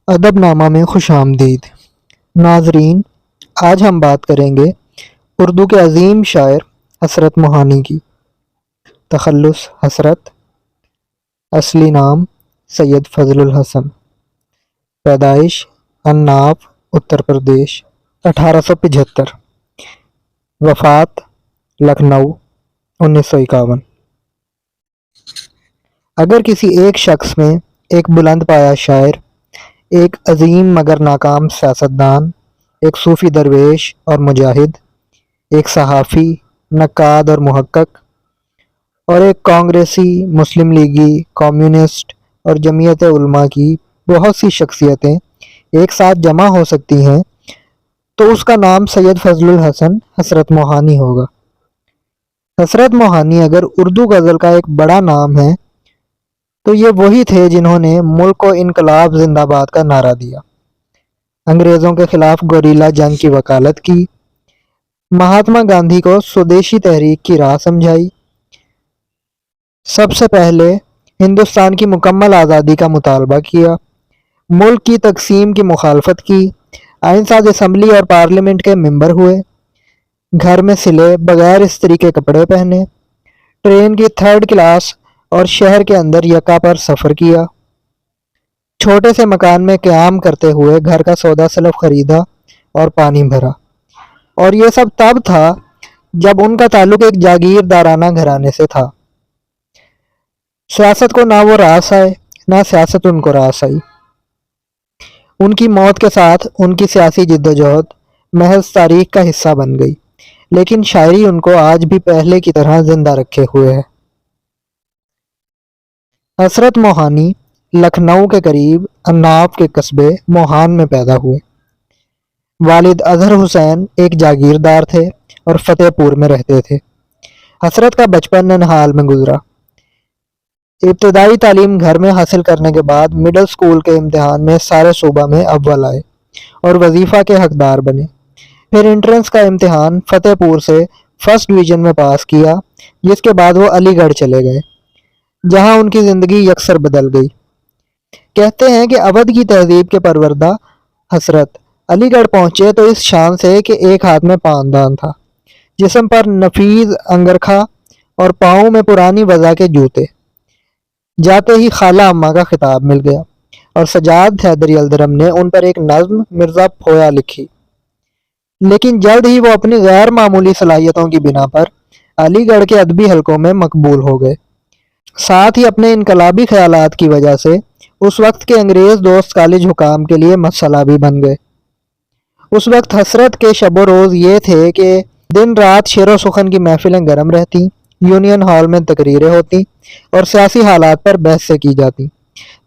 ادب نامہ میں خوش آمدید ناظرین، آج ہم بات کریں گے اردو کے عظیم شاعر حسرت موہانی کی۔ تخلص حسرت، اصلی نام سید فضل الحسن، پیدائش اناف اتر پردیش 1875، وفات لکھنؤ 1951۔ اگر کسی ایک شخص میں ایک بلند پایہ شاعر، ایک عظیم مگر ناکام سیاستدان، ایک صوفی درویش اور مجاہد، ایک صحافی، نقاد اور محقق، اور ایک کانگریسی، مسلم لیگی، کمیونسٹ اور جمعیت علماء کی بہت سی شخصیتیں ایک ساتھ جمع ہو سکتی ہیں تو اس کا نام سید فضل الحسن حسرت موہانی ہوگا۔ حسرت موہانی اگر اردو غزل کا ایک بڑا نام ہے تو یہ وہی تھے جنہوں نے ملک کو انقلاب زندہ باد کا نعرہ دیا، انگریزوں کے خلاف گوریلا جنگ کی وکالت کی، مہاتما گاندھی کو سودیشی تحریک کی راہ سمجھائی، سب سے پہلے ہندوستان کی مکمل آزادی کا مطالبہ کیا، ملک کی تقسیم کی مخالفت کی، آئین ساز اسمبلی اور پارلیمنٹ کے ممبر ہوئے، گھر میں سلے بغیر استری کے کپڑے پہنے، ٹرین کی 3rd کلاس اور شہر کے اندر یکا پر سفر کیا، چھوٹے سے مکان میں قیام کرتے ہوئے گھر کا سودا سلف خریدا اور پانی بھرا، اور یہ سب تب تھا جب ان کا تعلق ایک جاگیردارانہ گھرانے سے تھا۔ سیاست کو نہ وہ راس آئے نہ سیاست ان کو راس آئی۔ ان کی موت کے ساتھ ان کی سیاسی جدوجہد محض تاریخ کا حصہ بن گئی، لیکن شاعری ان کو آج بھی پہلے کی طرح زندہ رکھے ہوئے ہے۔ حسرت موہانی لکھنؤ کے قریب اناف کے قصبے موہان میں پیدا ہوئے۔ والد اظہر حسین ایک جاگیردار تھے اور فتح پور میں رہتے تھے۔ حسرت کا بچپن ننہال میں گزرا۔ ابتدائی تعلیم گھر میں حاصل کرنے کے بعد مڈل اسکول کے امتحان میں سارے صوبہ میں اول آئے اور وظیفہ کے حقدار بنے۔ پھر انٹرنس کا امتحان فتح پور سے 1st ڈویژن میں پاس کیا، جس کے بعد وہ علی گڑھ چلے گئے، جہاں ان کی زندگی یکسر بدل گئی۔ کہتے ہیں کہ اودھ کی تہذیب کے پروردہ حسرت علی گڑھ پہنچے تو اس شان سے کہ ایک ہاتھ میں پاندان تھا، جسم پر نفیذ انگرکھا اور پاؤں میں پرانی وضع کے جوتے۔ جاتے ہی خالہ اماں کا خطاب مل گیا اور سجاد حیدری الدرم نے ان پر ایک نظم مرزا پھویا لکھی، لیکن جلد ہی وہ اپنی غیر معمولی صلاحیتوں کی بنا پر علی گڑھ کے ادبی حلقوں میں مقبول ہو گئے۔ ساتھ ہی اپنے انقلابی خیالات کی وجہ سے اس وقت کے انگریز دوست کالج حکام کے لیے مسئلہ بھی بن گئے۔ اس وقت حسرت کے شب و روز یہ تھے کہ دن رات شعر و سخن کی محفلیں گرم رہتی، یونین ہال میں تقریریں ہوتی اور سیاسی حالات پر بحثیں کی جاتی۔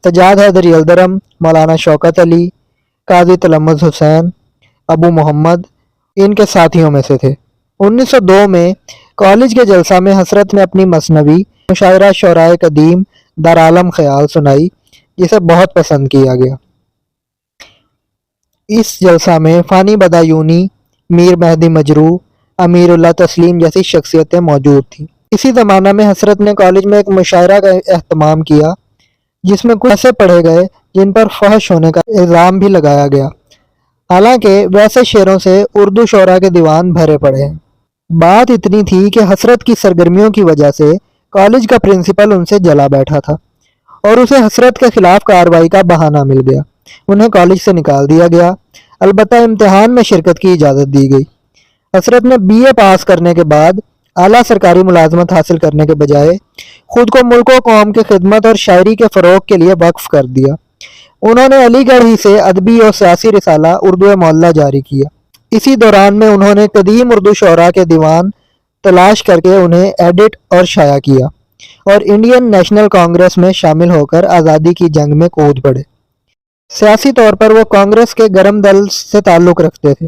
سجاد حیدری الدرم، مولانا شوکت علی، قاضی تلمذ حسین، ابو محمد ان کے ساتھیوں میں سے تھے۔ 1902 میں کالج کے جلسہ میں حسرت نے اپنی مثنوی مشاعرہ شعرائے قدیم دارالم خیال سنائی، جسے بہت پسند کیا گیا۔ اس جلسہ میں فانی بدایونی، میر مہدی مجروح، امیر اللہ تسلیم جیسی شخصیتیں موجود تھیں۔ اسی زمانہ میں حسرت نے کالج میں ایک مشاعرہ کا اہتمام کیا، جس میں کچھ ایسے پڑھے گئے جن پر فحش ہونے کا الزام بھی لگایا گیا، حالانکہ ویسے شعروں سے اردو شعراء کے دیوان بھرے پڑے ہیں۔ بات اتنی تھی کہ حسرت کی سرگرمیوں کی وجہ سے کالج کا پرنسپل ان سے جلا بیٹھا تھا اور اسے حسرت کے خلاف کارروائی کا بہانہ مل گیا۔ انہیں کالج سے نکال دیا گیا، البتہ امتحان میں شرکت کی اجازت دی گئی۔ حسرت نے BA پاس کرنے کے بعد اعلیٰ سرکاری ملازمت حاصل کرنے کے بجائے خود کو ملک و قوم کی خدمت اور شاعری کے فروغ کے لیے وقف کر دیا۔ انہوں نے علی گڑھ ہی سے ادبی اور سیاسی رسالہ اردو معلیٰ جاری کیا۔ اسی دوران میں انہوں نے قدیم اردو شعراء کے دیوان تلاش کر کے انہیں ایڈٹ اور شائع کیا اور انڈین نیشنل کانگریس میں شامل ہو کر آزادی کی جنگ میں کود پڑے۔ سیاسی طور پر وہ کانگریس کے گرم دل سے تعلق رکھتے تھے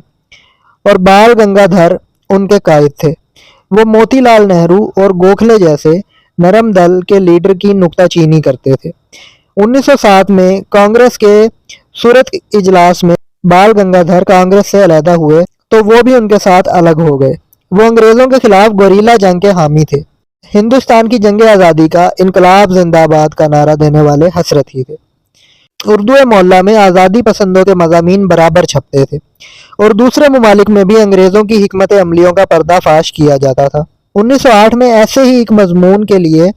اور بال گنگادھر ان کے قائد تھے۔ وہ موتی لال نہرو اور گوکھلے جیسے نرم دل کے لیڈر کی نکتہ چینی کرتے تھے۔ 1907 میں کانگریس کے صورت اجلاس میں بال گنگادھر کانگریس سے علیحدہ ہوئے تو وہ بھی ان کے ساتھ الگ ہو گئے۔ وہ انگریزوں کے خلاف گوریلا جنگ کے حامی تھے۔ ہندوستان کی جنگ آزادی کا انقلاب زندہ باد کا نعرہ دینے والے حسرت ہی تھے۔ اردو معلّہ میں آزادی پسندوں کے مضامین برابر چھپتے تھے اور دوسرے ممالک میں بھی انگریزوں کی حکمت عملیوں کا پردہ فاش کیا جاتا تھا۔ 1908 میں ایسے ہی ایک مضمون کے لیے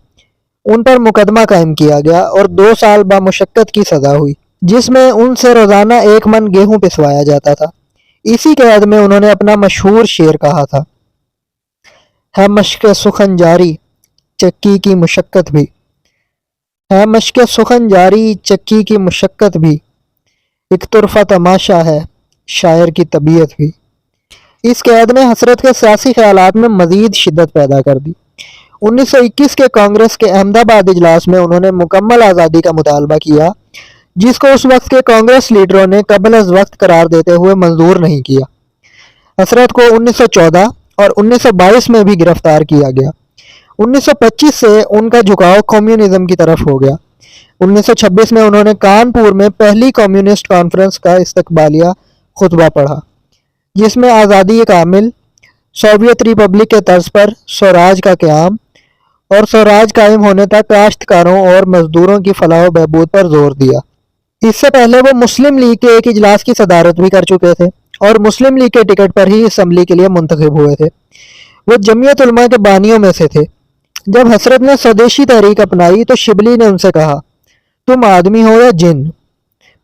ان پر مقدمہ قائم کیا گیا اور 2 سال بامشقت کی سزا ہوئی، جس میں ان سے روزانہ 1 من گیہوں پسوایا جاتا تھا۔ اسی قید میں انہوں نے اپنا مشہور شعر کہا تھا، ہے مشق سخن جاری چکی کی مشقت بھی، ہے مشق سخن جاری چکی کی مشقت بھی، ایک طرفہ تماشا ہے شاعر کی طبیعت بھی۔ اس قید نے حسرت کے سیاسی خیالات میں مزید شدت پیدا کر دی۔ 1921 کے کانگریس کے احمد آباد اجلاس میں انہوں نے مکمل آزادی کا مطالبہ کیا، جس کو اس وقت کے کانگریس لیڈروں نے قبل از وقت قرار دیتے ہوئے منظور نہیں کیا۔ حسرت کو 1914 اور 1922 میں بھی گرفتار کیا گیا۔ 1925 سے ان کا جھکاؤ کمیونزم کی طرف ہو گیا۔ 1926 میں انہوں نے کانپور میں پہلی کمیونسٹ کانفرنس کا استقبالیہ خطبہ پڑھا، جس میں آزادی کامل، سوویت ریپبلک کے طرز پر سوراج کا قیام اور سوراج قائم ہونے تک کاشتکاروں اور مزدوروں کی فلاح و بہبود پر زور دیا۔ اس سے پہلے وہ مسلم لیگ کے ایک اجلاس کی صدارت بھی کر چکے تھے اور مسلم لیگ کے ٹکٹ پر ہی اسمبلی کے لیے منتخب ہوئے تھے۔ وہ جمعیت علماء کے بانیوں میں سے تھے۔ جب حسرت نے سودیشی تحریک اپنائی تو شبلی نے ان سے کہا، تم آدمی ہو یا جن؟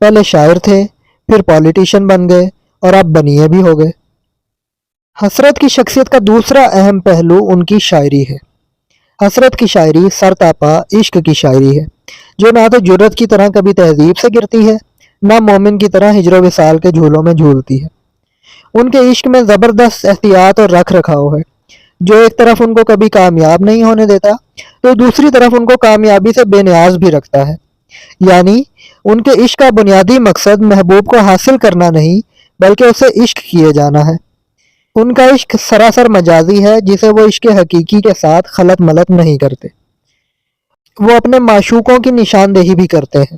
پہلے شاعر تھے، پھر پولیٹیشین بن گئے اور اب بنیے بھی ہو گئے۔ حسرت کی شخصیت کا دوسرا اہم پہلو ان کی شاعری ہے۔ حسرت کی شاعری سرتاپا عشق کی شاعری ہے، جو نہ تو جرت کی طرح کبھی تہذیب سے گرتی ہے، نہ مومن کی طرح ہجر و وصال کے جھولوں میں جھولتی ہے۔ ان کے عشق میں زبردست احتیاط اور رکھ رکھاؤ ہے، جو ایک طرف ان کو کبھی کامیاب نہیں ہونے دیتا تو دوسری طرف ان کو کامیابی سے بے نیاز بھی رکھتا ہے۔ یعنی ان کے عشق کا بنیادی مقصد محبوب کو حاصل کرنا نہیں، بلکہ اسے عشق کیے جانا ہے۔ ان کا عشق سراسر مجازی ہے، جسے وہ عشق حقیقی کے ساتھ خلط ملط نہیں کرتے۔ وہ اپنے معشوقوں کی نشاندہی بھی کرتے ہیں۔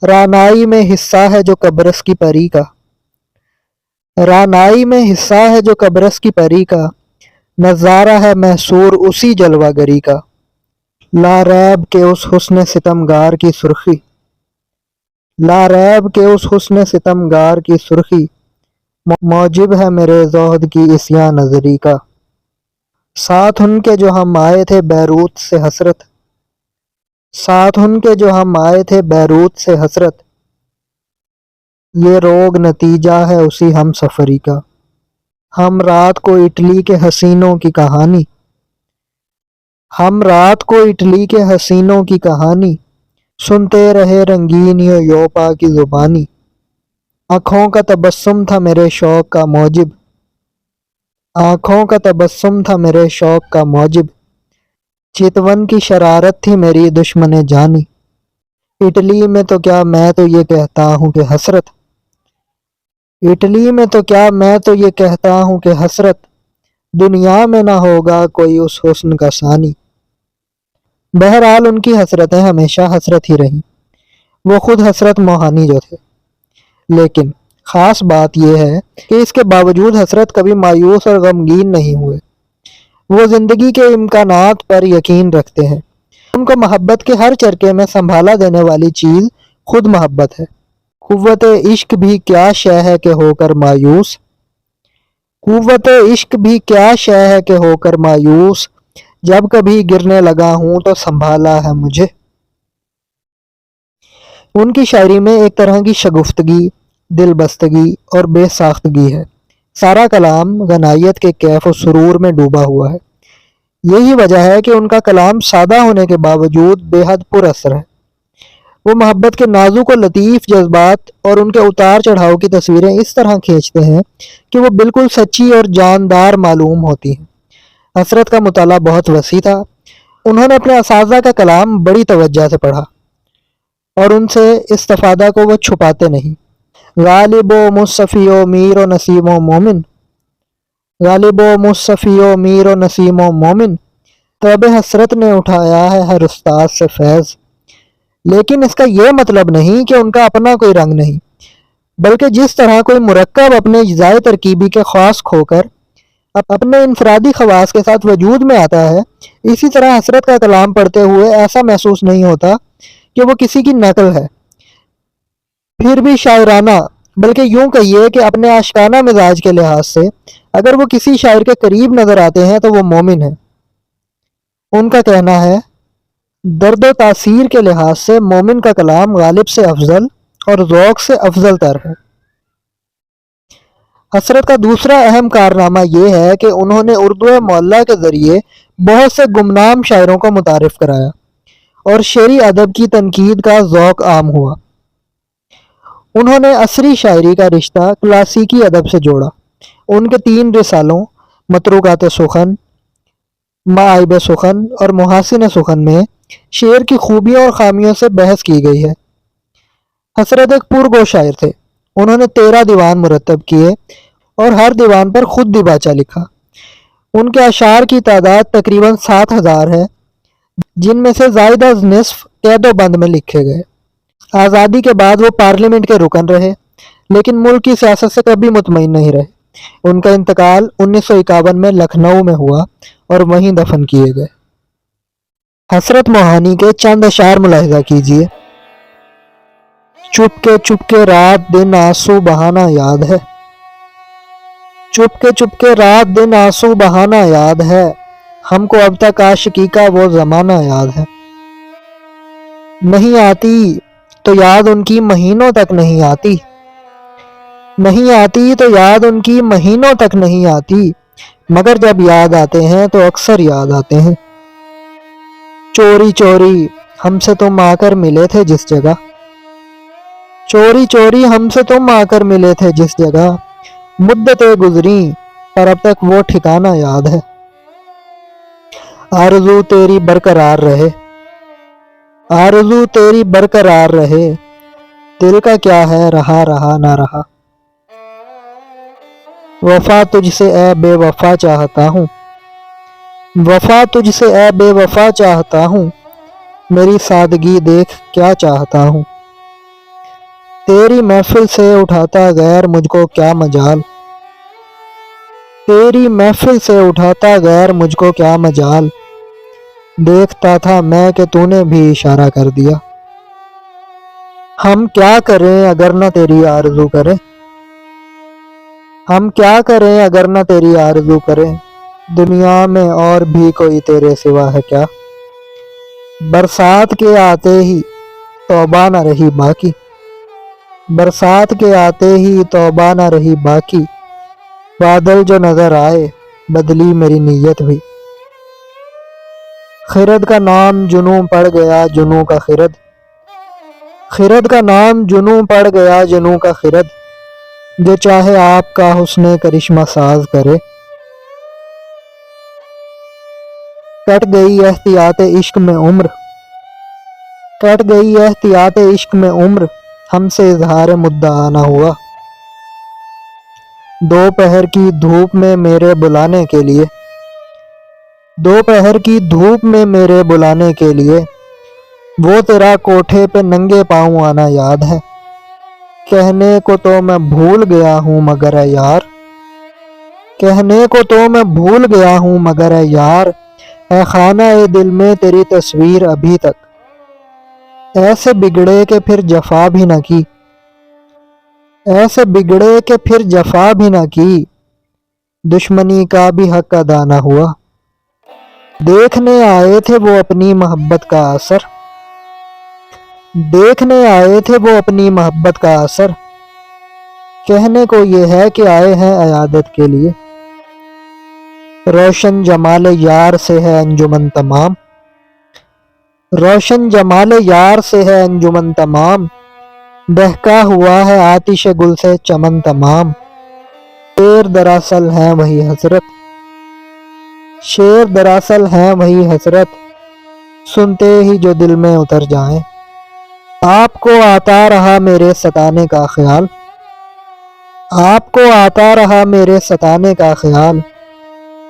رانائی میں حصہ ہے جو قبرص کی پری کا، رانائی میں حصہ ہے جو قبرص کی پری کا، نظارہ ہے محصور اسی جلوہ گری کا، لا ریب کہ اس حسن ستمگار کی سرخی، لا ریب کہ اس حسن ستمگار کی سرخی، موجب ہے میرے زہد کی عصیاں نظری کا۔ ساتھ ان کے جو ہم آئے تھے بیروت سے حسرت، ساتھ ان کے جو ہم آئے تھے بیروت سے حسرت، یہ روگ نتیجہ ہے اسی ہم سفری کا۔ ہم رات کو اٹلی کے حسینوں کی کہانی، ہم رات کو اٹلی کے حسینوں کی کہانی، سنتے رہے رنگین یوپا کی زبانی، آنکھوں کا تبسم تھا میرے شوق کا موجب، آنکھوں کا تبسم تھا میرے شوق کا موجب، چتون کی شرارت تھی میری دشمن جانی، اٹلی میں تو کیا میں تو یہ کہتا ہوں کہ حسرت، اٹلی میں تو کیا میں تو یہ کہتا ہوں کہ حسرت، دنیا میں نہ ہوگا کوئی اس حسن کا ثانی۔ بہرحال ان کی حسرتیں ہمیشہ حسرت ہی رہیں۔ وہ خود حسرت موہانی جو تھے، لیکن خاص بات یہ ہے کہ اس کے باوجود حسرت کبھی مایوس اور غمگین نہیں ہوئے۔ وہ زندگی کے امکانات پر یقین رکھتے ہیں۔ ان کو محبت کے ہر چرکے میں سنبھالا دینے والی چیز خود محبت ہے۔ قوت عشق بھی کیا شے ہے کہ ہو کر مایوس، قوت عشق بھی کیا شے ہے کہ ہو کر مایوس، جب کبھی گرنے لگا ہوں تو سنبھالا ہے مجھے۔ ان کی شاعری میں ایک طرح کی شگفتگی، دل بستگی اور بے ساختگی ہے۔ سارا کلام غنائیت کے کیف و سرور میں ڈوبا ہوا ہے۔ یہی وجہ ہے کہ ان کا کلام سادہ ہونے کے باوجود بے حد پر اثر ہے۔ وہ محبت کے نازک و لطیف جذبات اور ان کے اتار چڑھاؤ کی تصویریں اس طرح کھینچتے ہیں کہ وہ بالکل سچی اور جاندار معلوم ہوتی ہیں۔ حسرت کا مطالعہ بہت وسیع تھا۔ انہوں نے اپنے اساتذہ کا کلام بڑی توجہ سے پڑھا اور ان سے استفادہ کو وہ چھپاتے نہیں۔ غالب و مصطفی و میر و نسیم و مومن، غالب و مصطفی و میر و نسیم و مومن، طب حسرت نے اٹھایا ہے ہر استاد سے فیض۔ لیکن اس کا یہ مطلب نہیں کہ ان کا اپنا کوئی رنگ نہیں، بلکہ جس طرح کوئی مرکب اپنے اجزائے ترکیبی کے خاص کھو کر اپنے انفرادی خواص کے ساتھ وجود میں آتا ہے، اسی طرح حسرت کا کلام پڑھتے ہوئے ایسا محسوس نہیں ہوتا کہ وہ کسی کی نقل ہے، پھر بھی شاعرانہ، بلکہ یوں کہیے کہ اپنے عاشقانہ مزاج کے لحاظ سے اگر وہ کسی شاعر کے قریب نظر آتے ہیں تو وہ مومن ہیں۔ ان کا کہنا ہے درد و تاثیر کے لحاظ سے مومن کا کلام غالب سے افضل اور ذوق سے افضل تر ہے۔ حسرت کا دوسرا اہم کارنامہ یہ ہے کہ انہوں نے اردو معلیٰ کے ذریعے بہت سے گمنام شاعروں کو متعارف کرایا اور شعری ادب کی تنقید کا ذوق عام ہوا۔ انہوں نے عصری شاعری کا رشتہ کلاسیکی ادب سے جوڑا۔ ان کے 3 رسالوں متروکات سخن، معائب سخن اور محاسن سخن میں شعر کی خوبیوں اور خامیوں سے بحث کی گئی ہے۔ حسرت ایک پرگو شاعر تھے۔ انہوں نے 13 دیوان مرتب کیے اور ہر دیوان پر خود دیباچہ لکھا۔ ان کے اشعار کی تعداد تقریباً 7000 ہے، جن میں سے زائد از نصف قید و بند میں لکھے گئے۔ آزادی کے بعد وہ پارلیمنٹ کے رکن رہے، لیکن ملک کی سیاست سے کبھی مطمئن نہیں رہے۔ ان کا انتقال 1951 میں لکھنؤ میں ہوا اور وہیں دفن کیے گئے۔ حسرت موہانی کے چند اشعار ملاحظہ کیجیے۔ چپ کے رات دن آنسو بہانا یاد ہے، چپ کے رات دن آنسو بہانا یاد ہے، ہم کو اب تک عاشقی کا وہ زمانہ یاد ہے۔ نہیں آتی تو یاد ان کی مہینوں تک نہیں آتی، نہیں آتی تو یاد ان کی مہینوں تک نہیں آتی، مگر جب یاد آتے ہیں تو اکثر یاد آتے ہیں۔ چوری چوری ہم سے تم آ کر ملے تھے جس جگہ، چوری چوری ہم سے تم آ کر ملے تھے جس جگہ، مدتیں گزریں پر اب تک وہ ٹھکانہ یاد ہے۔ آرزو تیری برقرار رہے، آرزو تیری برقرار رہے، دل کا کیا ہے رہا رہا نہ رہا۔ وفا تجھ سے اے بے وفا چاہتا ہوں، وفا تجھ سے اے بے وفا چاہتا ہوں، میری سادگی دیکھ کیا چاہتا ہوں۔ تیری محفل سے اٹھاتا غیر مجھ کو کیا مجال، تیری محفل سے اٹھاتا غیر مجھ کو کیا مجال، دیکھتا تھا میں کہ تو نے بھی اشارہ کر دیا۔ ہم کیا کریں اگر نہ تیری آرزو کریں، ہم کیا کریں اگر نہ تیری آرزو کریں، دنیا میں اور بھی کوئی تیرے سوا ہے کیا۔ برسات کے آتے ہی توبہ نہ رہی باقی، برسات کے آتے ہی توبہ نہ رہی باقی، بادل جو نظر آئے بدلی میری نیت بھی۔ خرد کا نام جنوں پڑ گیا جنوں کا خرد، خرد کا نام جنوں پڑ گیا جنوں کا خرد، جو چاہے آپ کا حسن کرشمہ ساز کرے۔ کٹ گئی احتیاط عشق میں عمر، کٹ گئی احتیاط عشق میں عمر، ہم سے اظہار مدعا نہ ہوا۔ دوپہر کی دھوپ میں میرے بلانے کے لیے، دوپہر کی دھوپ میں میرے بلانے کے لیے، وہ تیرا کوٹھے پہ ننگے پاؤں آنا یاد ہے۔ کہنے کو تو میں بھول گیا ہوں مگر اے یار، کہنے کو تو میں بھول گیا ہوں مگر اے یار، اے خانہ اے دل میں تیری تصویر ابھی تک، ایسے بگڑے کہ پھر جفا بھی نہ کی، ایسے بگڑے کہ پھر جفا بھی نہ کی، دشمنی کا بھی حق ادا نہ ہوا۔ دیکھنے آئے تھے وہ اپنی محبت کا اثر، دیکھنے آئے تھے وہ اپنی محبت کا اثر، کہنے کو یہ ہے کہ آئے ہیں عیادت کے لیے۔ روشن جمال یار سے ہے انجمن تمام، روشن جمال یار سے ہے انجمن تمام، بہکا ہوا ہے آتش گل سے چمن تمام، شیر دراصل ہیں وہی حسرت، شیر دراصل ہیں وہی حسرت، سنتے ہی جو دل میں اتر جائیں۔ آپ کو آتا رہا میرے ستانے کا خیال، آپ کو آتا رہا میرے ستانے کا خیال،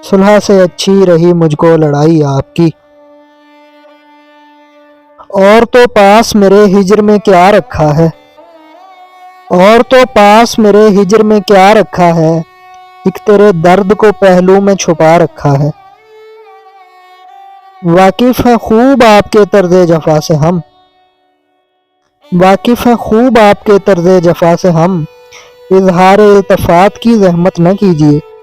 صلح سے اچھی رہی مجھ کو لڑائی آپ کی۔ اور تو پاس میرے ہجر میں کیا رکھا ہے، اور تو پاس میرے ہجر میں کیا رکھا ہے، ایک تیرے درد کو پہلو میں چھپا رکھا ہے۔ واقف ہیں خوب آپ کے طرز جفا سے ہم، واقف ہیں خوب آپ کے طرز جفا سے ہم، اظہار التفات کی زحمت نہ کیجیے۔